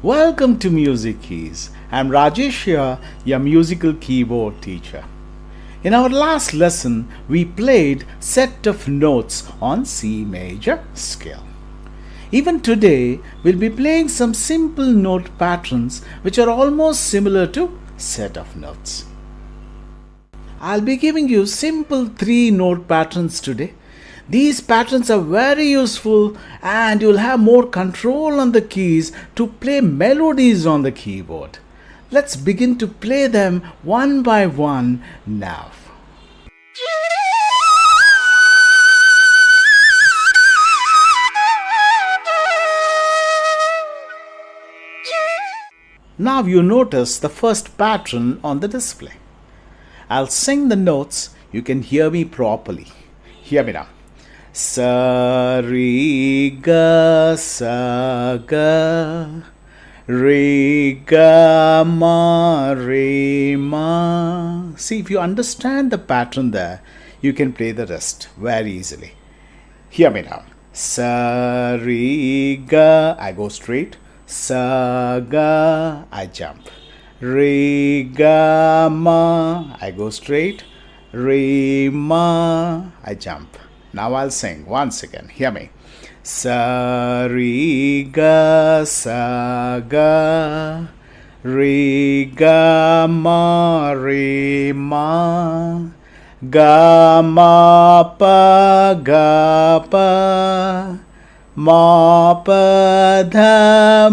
Welcome to Music Keys. I'm Rajesh here, your musical keyboard teacher. In our last lesson, we played set of notes on C major scale. Even today, we'll be playing some simple note patterns which are almost similar to set of notes. I'll be giving you simple 3-note patterns today. These patterns are very useful and you'll have more control on the keys to play melodies on the keyboard. Let's begin to play them one by one now. Now you notice the first pattern on the display. I'll sing the notes, you can hear me properly. Hear me now. Sa re ga sa ga re ga ma re ma. See, if you understand the pattern there, you can play the rest very easily. Hear me now. Sa re ga, I go straight. Sa ga, I jump. Re ga ma, I go straight. Re ma, I jump. Now I'll sing once again. Hear me. Sa re ga sa ga re ga ma re ma ga ma pa ma pa dha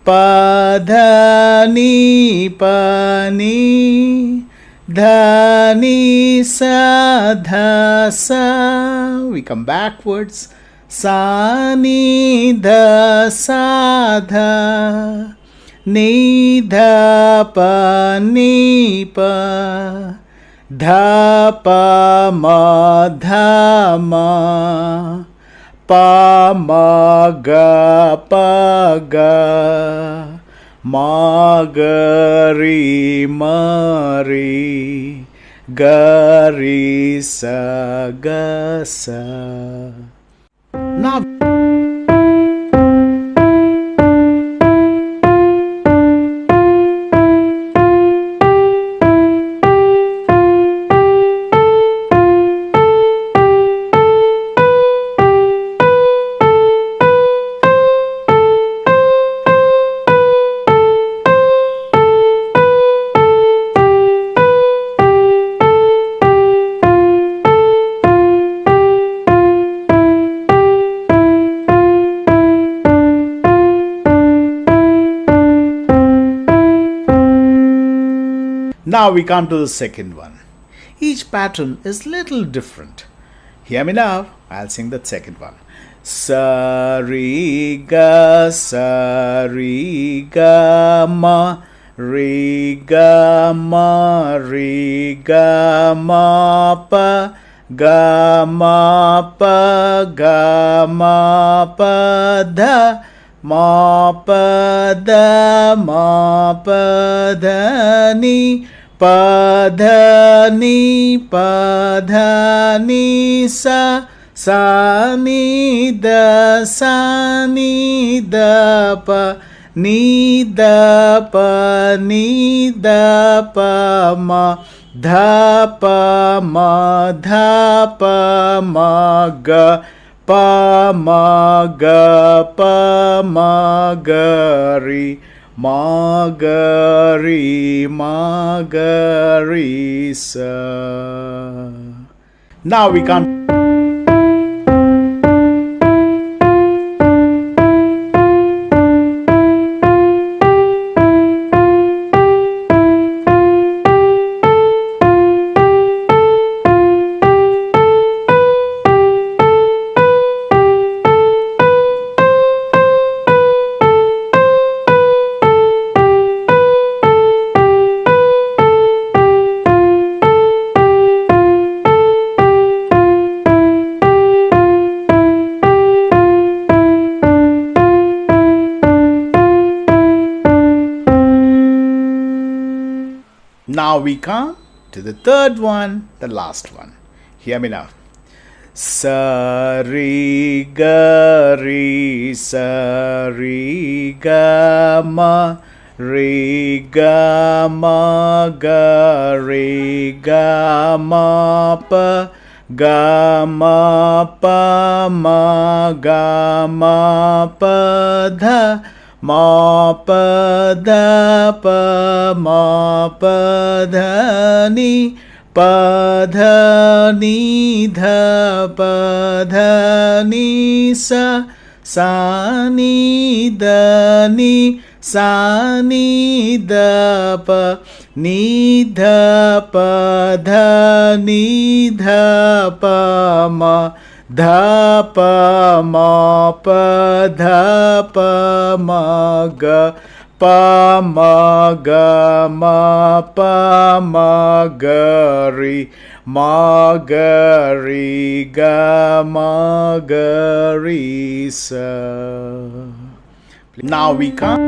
pa dha ni pa ni dha ni sa dha sa. We come backwards. Sa ni dha sa dha ni dha pa ni pa dha pa ma pa ma ga ma ga re ga re sa ga sa. Now we come to the second one. Each pattern is little different. Hear me now. I'll sing the second one. Sa re ga ma re ga ma pa dha ma pa dha ni pa dha ni sa ni da pa ni da pa ma dha pa ma ga pa ma ga re ma ga re sa. Now we can't. Now we come to the third one, the last one. Hear me now. sa re ga re sa re ga ma re ga ma ga re ga ma pa ga ma pa ma ga ma pa dha ma pa dha pa ma pa dha ni pa dha ni dha pa dha ni sa sa ni da ni sa ni da pa ni dha pa dha ni dha pa ma dha pa ma pa dha pa ma ga ma pa ma ga re ga ma ga re sa. Now we come.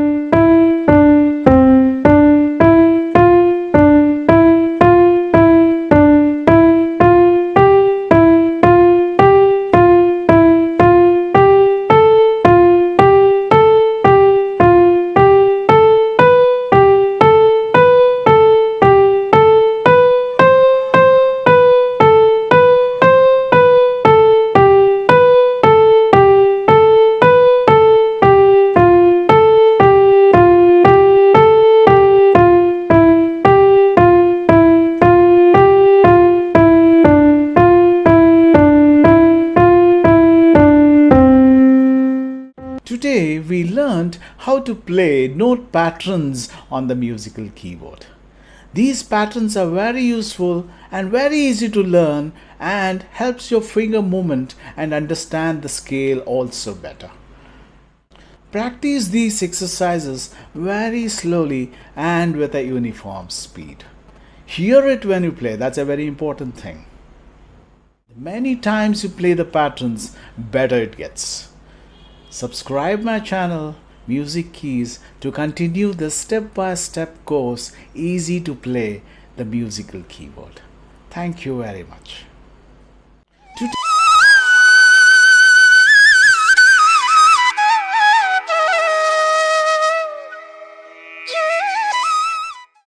Today we learned how to play note patterns on the musical keyboard. These patterns are very useful and very easy to learn and helps your finger movement and understand the scale also better. Practice these exercises very slowly and with a uniform speed. Hear it when you play, that's a very important thing. Many times you play the patterns, better it gets. Subscribe my channel Music Keys to continue the step-by-step course easy to play the musical keyboard. Thank you very much.